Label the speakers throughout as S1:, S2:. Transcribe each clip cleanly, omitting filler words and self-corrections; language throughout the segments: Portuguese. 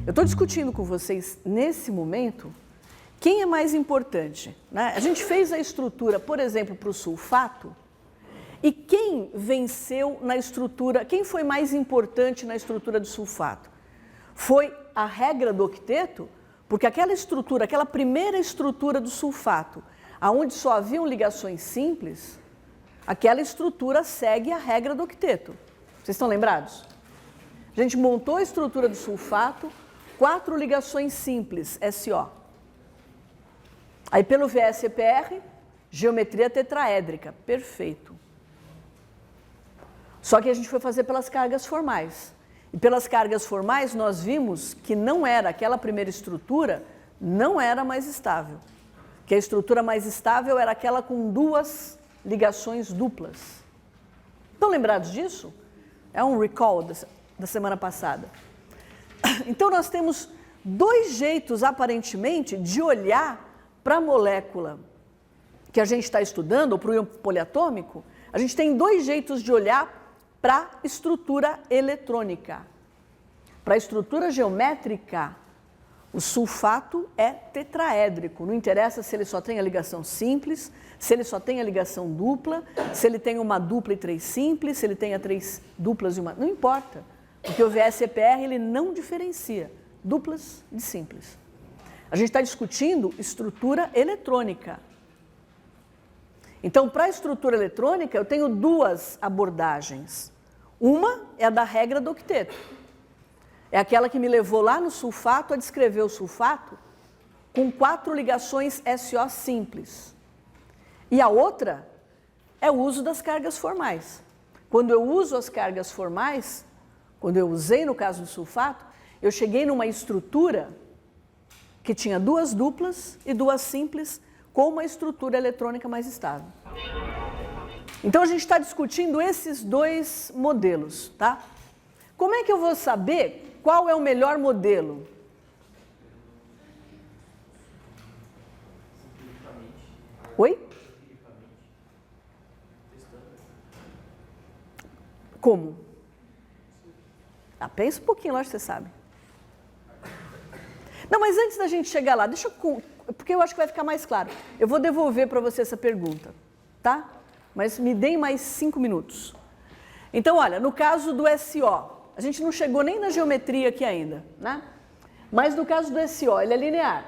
S1: Eu estou discutindo com vocês, nesse momento, quem é mais importante, né? A gente fez a estrutura, por exemplo, para o sulfato, e quem venceu na estrutura, quem foi mais importante na estrutura do sulfato? Foi a regra do octeto, porque aquela estrutura, aquela primeira estrutura do sulfato, aonde só haviam ligações simples, aquela estrutura segue a regra do octeto. Vocês estão lembrados? A gente montou a estrutura do sulfato, 4 ligações simples, SO. Aí pelo VSEPR, geometria tetraédrica, perfeito. Só que a gente foi fazer pelas cargas formais. E pelas cargas formais nós vimos que não era, aquela primeira estrutura não era mais estável. Que a estrutura mais estável era aquela com 2 ligações duplas. Estão lembrados disso? É um recall da semana passada. Então nós temos 2 jeitos, aparentemente, de olhar para a molécula que a gente está estudando, ou para o íon poliatômico. A gente tem 2 jeitos de olhar para a estrutura eletrônica. Para a estrutura geométrica, o sulfato é tetraédrico. Não interessa se ele só tem a ligação simples, se ele só tem a ligação dupla, se ele tem uma dupla e 3 simples, se ele tem 3 duplas e uma... Não importa, porque o VSEPR ele não diferencia duplas de simples. A gente está discutindo estrutura eletrônica. Então, para a estrutura eletrônica, eu tenho 2 abordagens. Uma é a da regra do octeto. É aquela que me levou lá no sulfato a descrever o sulfato com 4 ligações SO simples. E a outra é o uso das cargas formais. Quando eu uso as cargas formais, quando eu usei no caso do sulfato, eu cheguei numa estrutura que tinha 2 duplas e 2 simples, com uma estrutura eletrônica mais estável. Então a gente está discutindo esses 2 modelos, tá? Como é que eu vou saber qual é o melhor modelo? Oi? Como? Pensa um pouquinho, lógico que você sabe. Não, mas antes da gente chegar lá, deixa eu... Porque eu acho que vai ficar mais claro. Eu vou devolver para você essa pergunta, tá? Mas me deem mais 5 minutos. Então, olha, no caso do SO, a gente não chegou nem na geometria aqui ainda, né? Mas no caso do SO, ele é linear.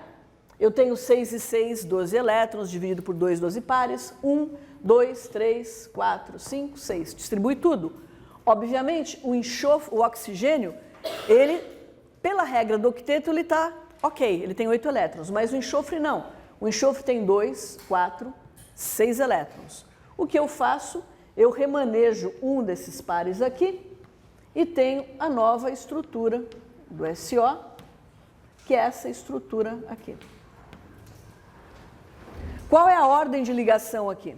S1: Eu tenho 6 e 6, 12 elétrons, dividido por 2, 12 pares. 1, 2, 3, 4, 5, 6. Distribui tudo. Obviamente, o enxofre, o oxigênio, ele, pela regra do octeto, ele está... Ok, ele tem 8 elétrons, mas o enxofre não. O enxofre tem 2, 4, 6 elétrons. O que eu faço? Eu remanejo um desses pares aqui e tenho a nova estrutura do SO, que é essa estrutura aqui. Qual é a ordem de ligação aqui?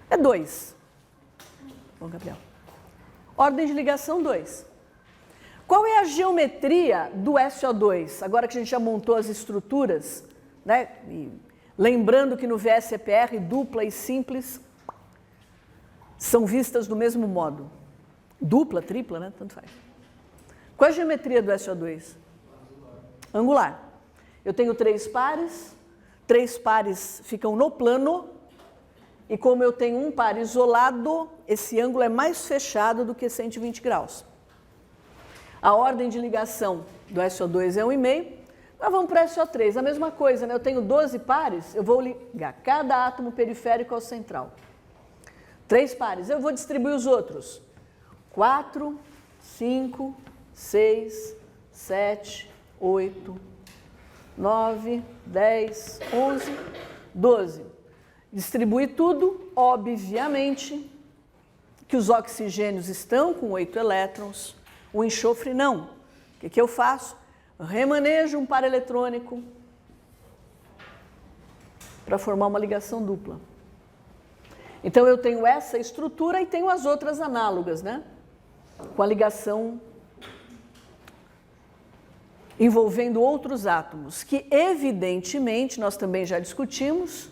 S1: É 2. Bom, Gabriel. Ordem de ligação 2. Qual é a geometria do SO2? Agora que a gente já montou as estruturas, né? E lembrando que no VSEPR, dupla e simples são vistas do mesmo modo. Dupla, tripla, né? Tanto faz. Qual é a geometria do SO2? Angular. Eu tenho 3 pares, 3 pares ficam no plano. E como eu tenho um par isolado, esse ângulo é mais fechado do que 120 graus. A ordem de ligação do SO2 é 1,5. Agora vamos para o SO3, a mesma coisa, né? Eu tenho 12 pares, eu vou ligar cada átomo periférico ao central. 3 pares, eu vou distribuir os outros. 4, 5, 6, 7, 8, 9, 10, 11, 12. Distribuir tudo, obviamente, que os oxigênios estão com 8 elétrons, o enxofre não. O que eu faço? Eu remanejo um par eletrônico para formar uma ligação dupla. Então eu tenho essa estrutura e tenho as outras análogas, né? Com a ligação envolvendo outros átomos, que evidentemente, nós também já discutimos,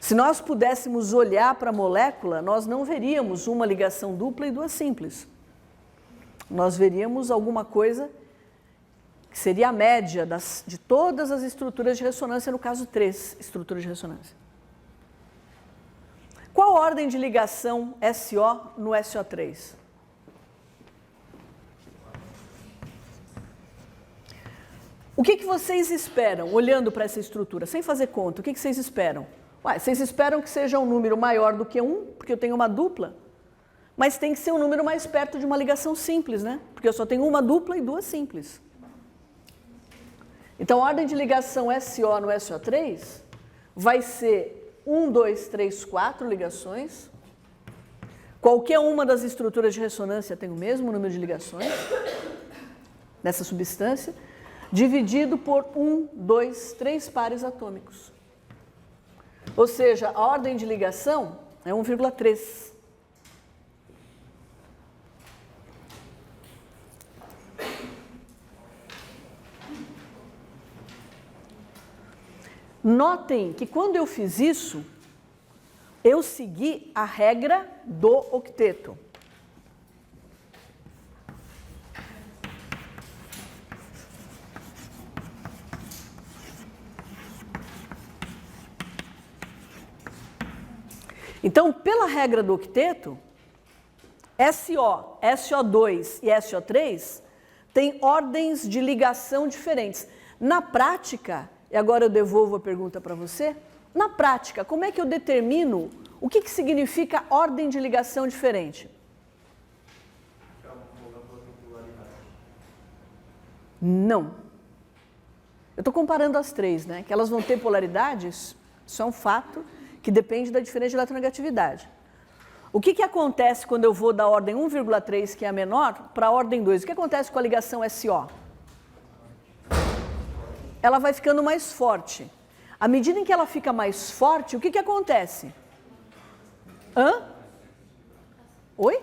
S1: se nós pudéssemos olhar para a molécula, nós não veríamos uma ligação dupla e duas simples. Nós veríamos alguma coisa que seria a média de todas as estruturas de ressonância, no caso 3 estruturas de ressonância. Qual a ordem de ligação SO no SO3? O que vocês esperam, olhando para essa estrutura, sem fazer conta, o que vocês esperam? Ué, vocês esperam que seja um número maior do que 1, porque eu tenho uma dupla, mas tem que ser um número mais perto de uma ligação simples, né? Porque eu só tenho uma dupla e duas simples. Então, a ordem de ligação SO no SO3 vai ser 1, 2, 3, 4 ligações. Qualquer uma das estruturas de ressonância tem o mesmo número de ligações nessa substância, dividido por 1, 2, 3 pares atômicos. Ou seja, a ordem de ligação é 1,3. Notem que quando eu fiz isso, eu segui a regra do octeto. Então, pela regra do octeto, SO, SO2 e SO3 têm ordens de ligação diferentes. Na prática, e agora eu devolvo a pergunta para você, na prática, como é que eu determino o que significa ordem de ligação diferente? Não. Eu estou comparando as três, né? Que elas vão ter polaridades, isso é um fato que depende da diferença de eletronegatividade. O que acontece quando eu vou da ordem 1,3, que é a menor, para a ordem 2? O que acontece com a ligação SO? Ela vai ficando mais forte. À medida em que ela fica mais forte, o que acontece? Hã? Oi?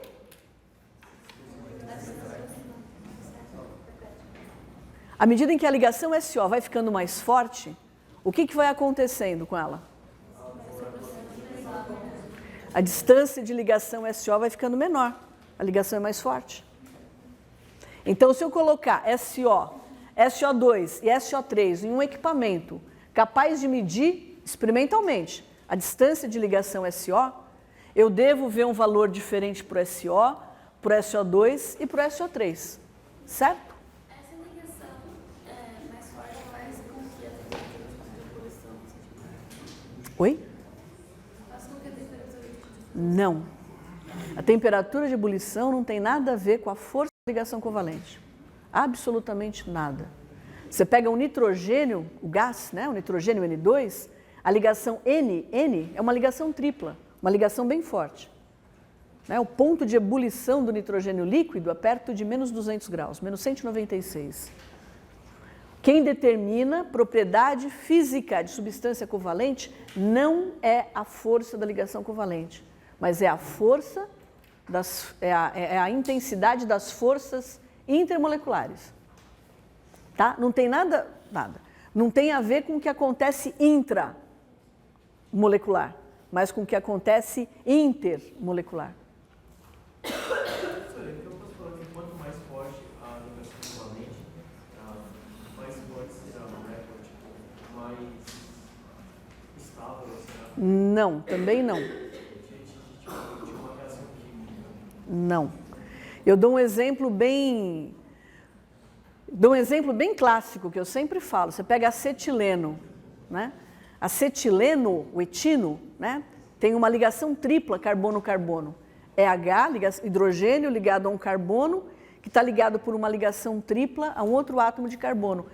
S1: À medida em que a ligação SO vai ficando mais forte, o que vai acontecendo com ela? A distância de ligação SO vai ficando menor, a ligação é mais forte. Então, se eu colocar SO, SO2 e SO3 em um equipamento capaz de medir experimentalmente a distância de ligação SO, eu devo ver um valor diferente para o SO, para o SO2 e para o SO3, certo?
S2: Essa ligação mais forte faz com que a temperatura de ebulição seja maior?
S1: Oi? Não. A temperatura de ebulição não tem nada a ver com a força da ligação covalente. Absolutamente nada. Você pega um nitrogênio, o gás, né, o nitrogênio N2, a ligação N é uma ligação tripla, uma ligação bem forte. Né, o ponto de ebulição do nitrogênio líquido é perto de menos 200 graus, menos 196. Quem determina propriedade física de substância covalente não é a força da ligação covalente, mas é a força, é a intensidade das forças intermoleculares. Tá? Não tem nada. Não tem a ver com o que acontece intramolecular, mas com o que acontece intermolecular.
S3: Então, posso falar que quanto mais forte a ligação covalente, mais forte será a molécula, mais estável será?
S1: Não, também não. Não. Eu dou um exemplo bem clássico, que eu sempre falo. Você pega acetileno, né? Acetileno, o etino, né? Tem uma ligação tripla carbono-carbono. É H, hidrogênio ligado a um carbono, que está ligado por uma ligação tripla a um outro átomo de carbono.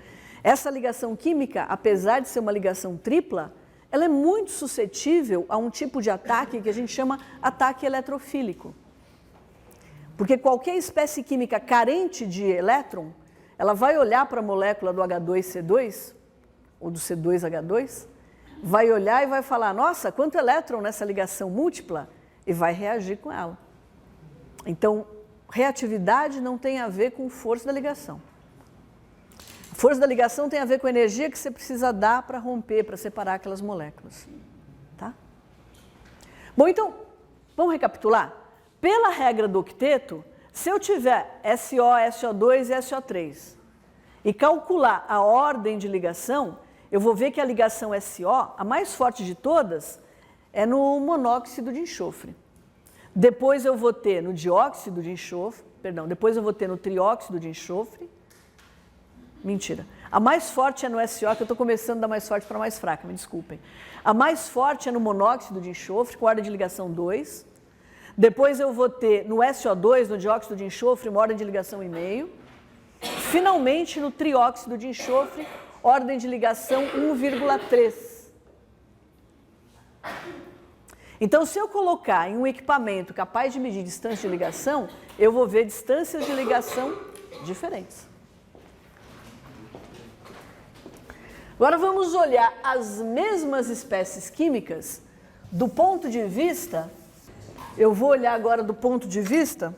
S1: Essa ligação química, apesar de ser uma ligação tripla, ela é muito suscetível a um tipo de ataque que a gente chama ataque eletrofílico. Porque qualquer espécie química carente de elétron, ela vai olhar para a molécula do H2C2, ou do C2H2, vai olhar e vai falar, nossa, quanto elétron nessa ligação múltipla, e vai reagir com ela. Então, reatividade não tem a ver com força da ligação. A força da ligação tem a ver com a energia que você precisa dar para romper, para separar aquelas moléculas. Tá? Bom, então, vamos recapitular? Pela regra do octeto, se eu tiver SO, SO2 e SO3 e calcular a ordem de ligação, eu vou ver que a ligação SO, a mais forte de todas, é no monóxido de enxofre. Depois eu vou ter no dióxido de enxofre, depois eu vou ter no trióxido de enxofre. Mentira. A mais forte é no SO, que eu estou começando da mais forte para a mais fraca, me desculpem. A mais forte é no monóxido de enxofre, com ordem de ligação 2. Depois eu vou ter no SO2, no dióxido de enxofre, uma ordem de ligação 1,5. Finalmente, no trióxido de enxofre, ordem de ligação 1,3. Então, se eu colocar em um equipamento capaz de medir distância de ligação, eu vou ver distâncias de ligação diferentes. Agora vamos olhar as mesmas espécies químicas do ponto de vista... Eu vou olhar agora do ponto de vista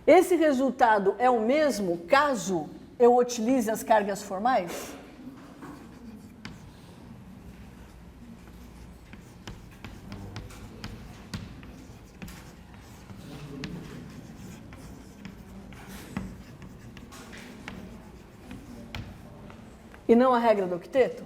S1: esse resultado é o mesmo caso eu utilize as cargas formais? E não a regra do octeto?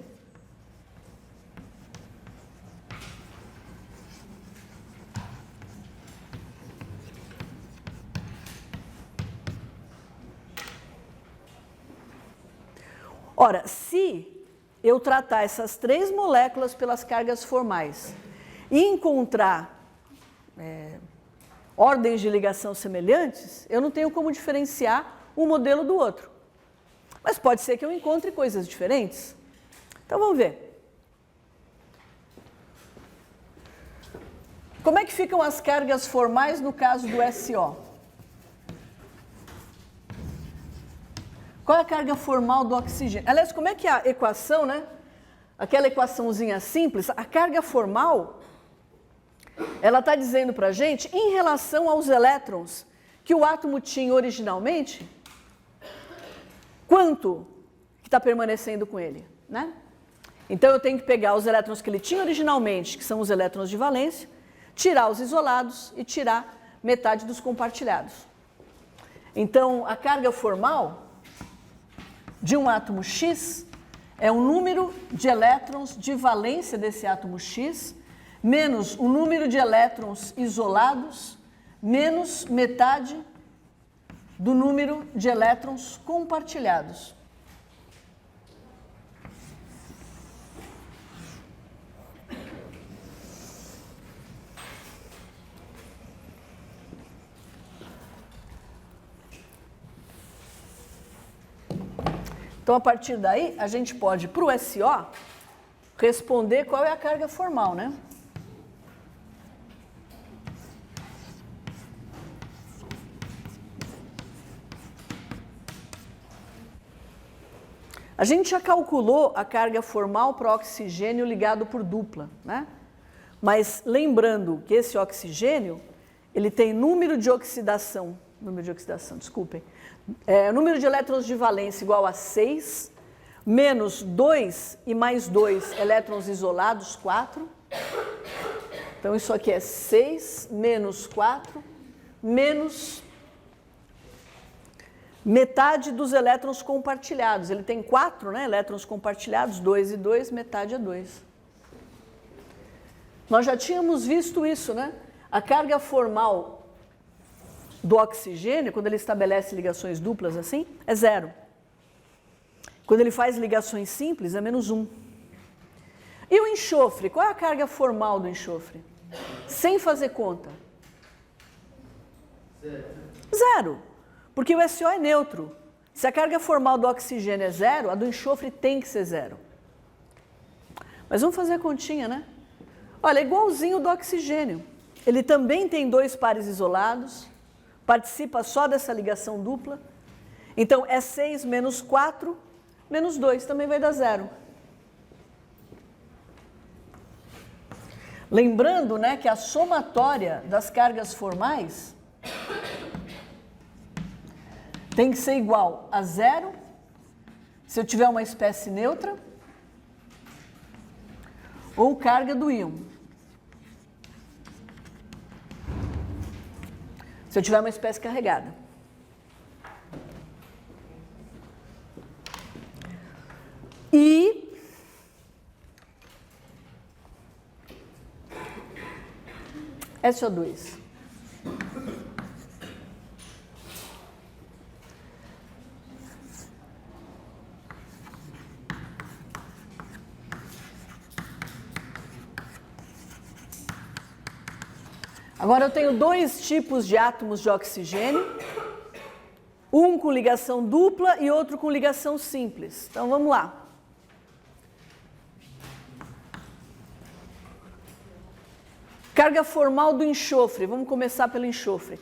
S1: Ora, se eu tratar essas 3 moléculas pelas cargas formais e encontrar ordens de ligação semelhantes, eu não tenho como diferenciar um modelo do outro. Mas pode ser que eu encontre coisas diferentes. Então, vamos ver. Como é que ficam as cargas formais no caso do SO? Qual é a carga formal do oxigênio? Aliás, como é que a equação, né? Aquela equaçãozinha simples, a carga formal, ela está dizendo para a gente, em relação aos elétrons que o átomo tinha originalmente, quanto que está permanecendo com ele, né? Então, eu tenho que pegar os elétrons que ele tinha originalmente, que são os elétrons de valência, tirar os isolados e tirar metade dos compartilhados. Então, a carga formal de um átomo X é o número de elétrons de valência desse átomo X, menos o número de elétrons isolados, menos metade do número de elétrons compartilhados. Então, a partir daí, a gente pode, para o SO, responder qual é a carga formal, né? A gente já calculou a carga formal para o oxigênio ligado por dupla, né? Mas lembrando que esse oxigênio, ele tem número de elétrons de valência igual a 6, menos 2 e mais 2 elétrons isolados, 4. Então, isso aqui é 6 menos 4, menos metade dos elétrons compartilhados. Ele tem 4, né, elétrons compartilhados, 2 e 2, metade é 2. Nós já tínhamos visto isso, né? A carga formal do oxigênio, quando ele estabelece ligações duplas assim, é 0. Quando ele faz ligações simples, é menos 1. E o enxofre? Qual é a carga formal do enxofre? Sem fazer conta. 0. Porque o SO é neutro. Se a carga formal do oxigênio é 0, a do enxofre tem que ser 0. Mas vamos fazer a continha, né? Olha, é igualzinho do oxigênio. Ele também tem 2 pares isolados, participa só dessa ligação dupla. Então, é 6 menos 4, menos 2 também vai dar 0. Lembrando, né, que a somatória das cargas formais tem que ser igual a 0 se eu tiver uma espécie neutra ou carga do íon. Se eu tiver uma espécie carregada. E SO2. Agora eu tenho dois tipos de átomos de oxigênio, um com ligação dupla e outro com ligação simples. Então vamos lá. Carga formal do enxofre. Vamos começar pelo enxofre.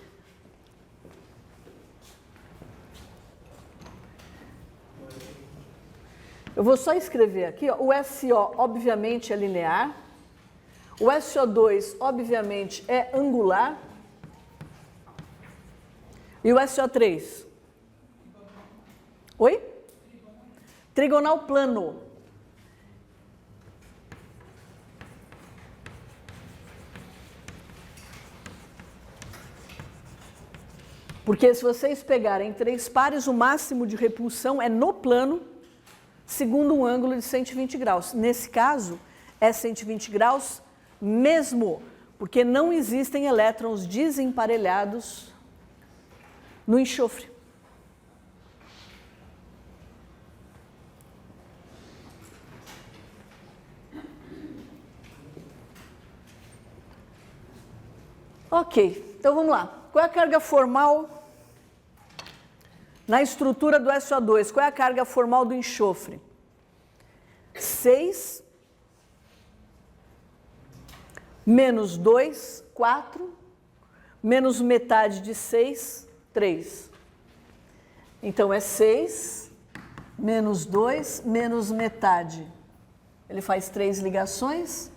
S1: Eu vou só escrever aqui, ó, o SO obviamente é linear, o SO2 obviamente é angular e o SO3? Oi? Trigonal plano. Porque se vocês pegarem 3 pares, o máximo de repulsão é no plano, segundo um ângulo de 120 graus. Nesse caso, é 120 graus mesmo, porque não existem elétrons desemparelhados no enxofre. Ok, então vamos lá. Qual é a carga formal na estrutura do SO2? Qual é a carga formal do enxofre? 6 menos 2, 4, menos metade de 6, 3. Então é 6 menos 2 menos metade. Ele faz 3 ligações.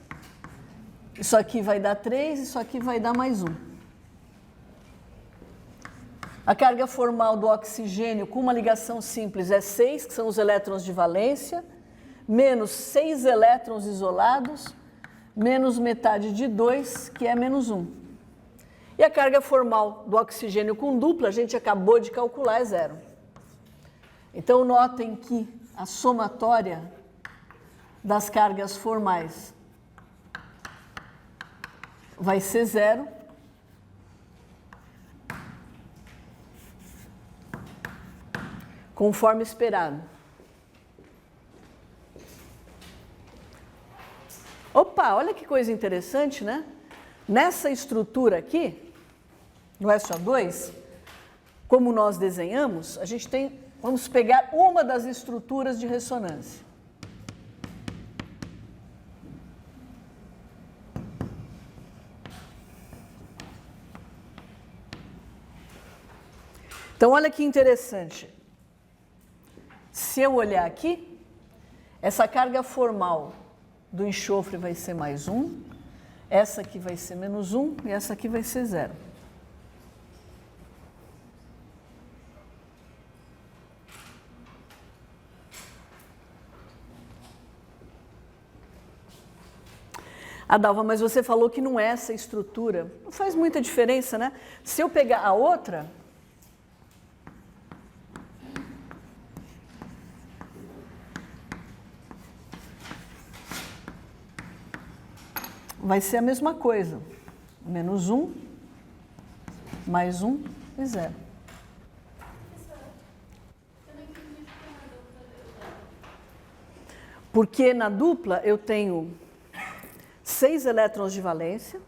S1: Isso aqui vai dar 3, isso aqui vai dar mais 1. A carga formal do oxigênio com uma ligação simples é 6, que são os elétrons de valência, menos 6 elétrons isolados, menos metade de 2, que é menos 1. E a carga formal do oxigênio com dupla, a gente acabou de calcular, é 0. Então, notem que a somatória das cargas formais vai ser 0. Conforme esperado. Opa, olha que coisa interessante, né? Nessa estrutura aqui, no SO2, como nós desenhamos, a gente tem, vamos pegar uma das estruturas de ressonância. Então, olha que interessante. Se eu olhar aqui, essa carga formal do enxofre vai ser mais 1, essa aqui vai ser menos 1 e essa aqui vai ser 0. Adalva, mas você falou que não é essa estrutura. Não faz muita diferença, né? Se eu pegar a outra... vai ser a mesma coisa. Menos 1, mais 1 e 0. Porque na dupla eu tenho 6 elétrons de valência,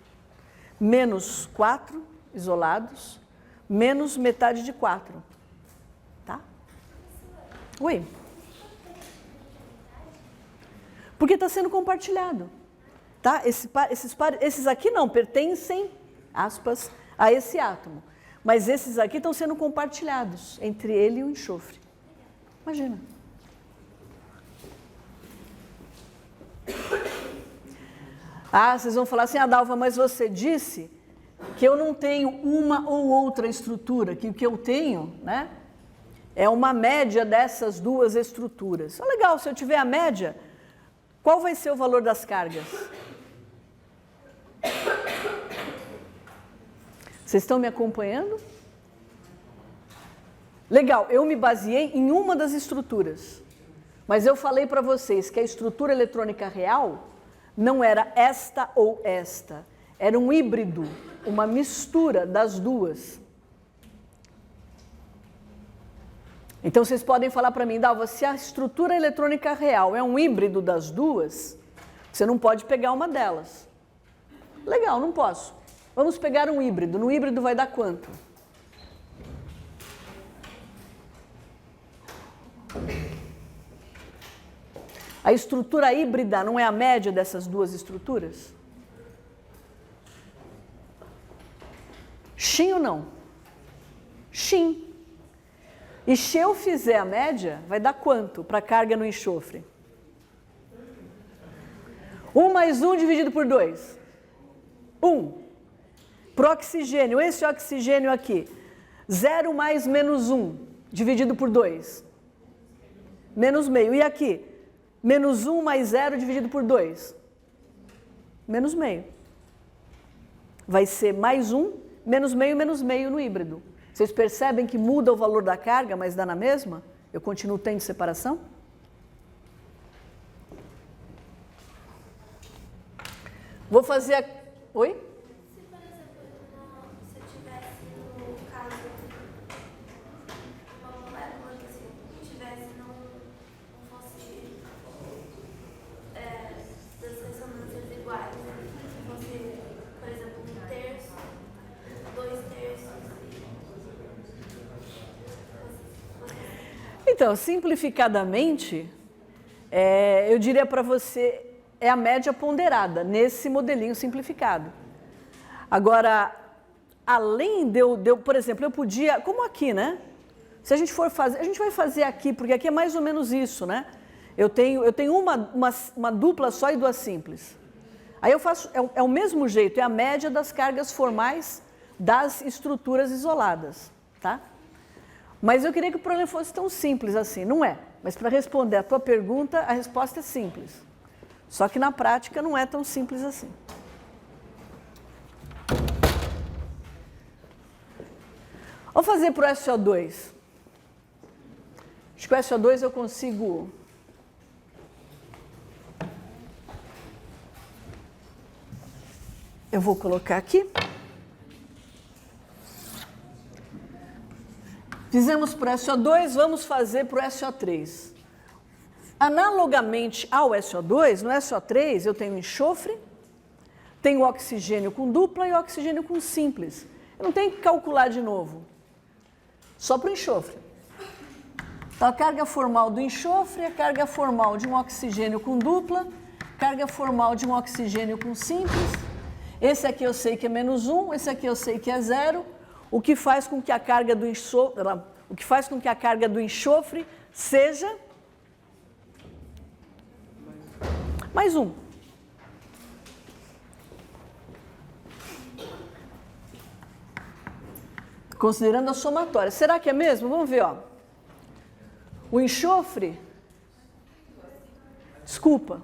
S1: menos 4 isolados, menos metade de 4. Tá? Oi? Porque está sendo compartilhado. Tá? Esses aqui não pertencem, aspas, a esse átomo. Mas esses aqui estão sendo compartilhados entre ele e o enxofre. Imagina. Ah, vocês vão falar assim, Dalva, mas você disse que eu não tenho uma ou outra estrutura, que o que eu tenho, né, é uma média dessas duas estruturas. Legal, se eu tiver a média, qual vai ser o valor das cargas? Vocês estão me acompanhando? Legal, eu me baseei em uma das estruturas, mas eu falei para vocês que a estrutura eletrônica real não era esta ou esta, era um híbrido, uma mistura das duas. Então vocês podem falar para mim, Dalva, se a estrutura eletrônica real é um híbrido das duas, você não pode pegar uma delas. Legal, não posso. Vamos pegar um híbrido. No híbrido vai dar quanto? A estrutura híbrida não é a média dessas duas estruturas? Sim ou não? Sim. E se eu fizer a média, vai dar quanto para a carga no enxofre? 1 mais 1 dividido por 2. 1. Para o oxigênio, esse oxigênio aqui. 0 mais menos 1 dividido por 2. Menos meio. E aqui? Menos 1 mais 0 dividido por 2. Menos meio. Vai ser mais 1, menos meio no híbrido. Vocês percebem que muda o valor da carga, mas dá na mesma? Eu continuo tendo separação? Vou fazer a... Oi?
S2: Se, por exemplo, se eu tivesse, no caso, uma molécula que se tivesse, não fosse das ressonâncias iguais, que fosse, por exemplo, 1/3, 2/3.
S1: Então, simplificadamente, eu diria para você, é a média ponderada, nesse modelinho simplificado. Agora, além de eu, por exemplo, eu podia, como aqui, né? Se a gente for fazer, a gente vai fazer aqui, porque aqui é mais ou menos isso, né? Eu tenho uma dupla só e duas simples. Aí eu faço, é o mesmo jeito, é a média das cargas formais das estruturas isoladas, tá? Mas eu queria que o problema fosse tão simples assim, não é? Mas para responder a tua pergunta, a resposta é simples. Só que na prática não é tão simples assim. Vou fazer para o SO2. Acho que o SO2 eu consigo... Eu vou colocar aqui. Fizemos para o SO2, vamos fazer para o SO3. Analogamente ao SO2, no SO3 eu tenho enxofre, tenho oxigênio com dupla e oxigênio com simples. Eu não tenho que calcular de novo, só para o enxofre. Então a carga formal do enxofre é a carga formal de um oxigênio com dupla, carga formal de um oxigênio com simples. Esse aqui eu sei que é menos 1, esse aqui eu sei que é 0. O que faz com que a carga do enxofre, seja mais 1. Considerando a somatória. Será que é mesmo? Vamos ver, ó. O enxofre... Desculpa.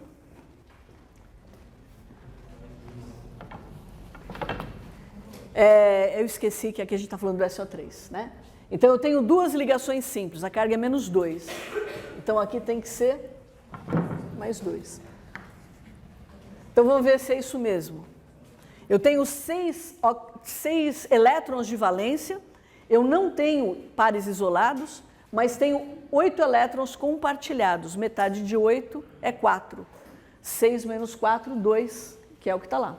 S1: Eu esqueci que aqui a gente está falando do SO3, né? Então, eu tenho duas ligações simples, a carga é menos 2. Então, aqui tem que ser mais 2. Então, vamos ver se é isso mesmo. Eu tenho 6 elétrons de valência, eu não tenho pares isolados, mas tenho 8 elétrons compartilhados. Metade de 8 é 4. 6 menos 4, 2, que é o que está lá.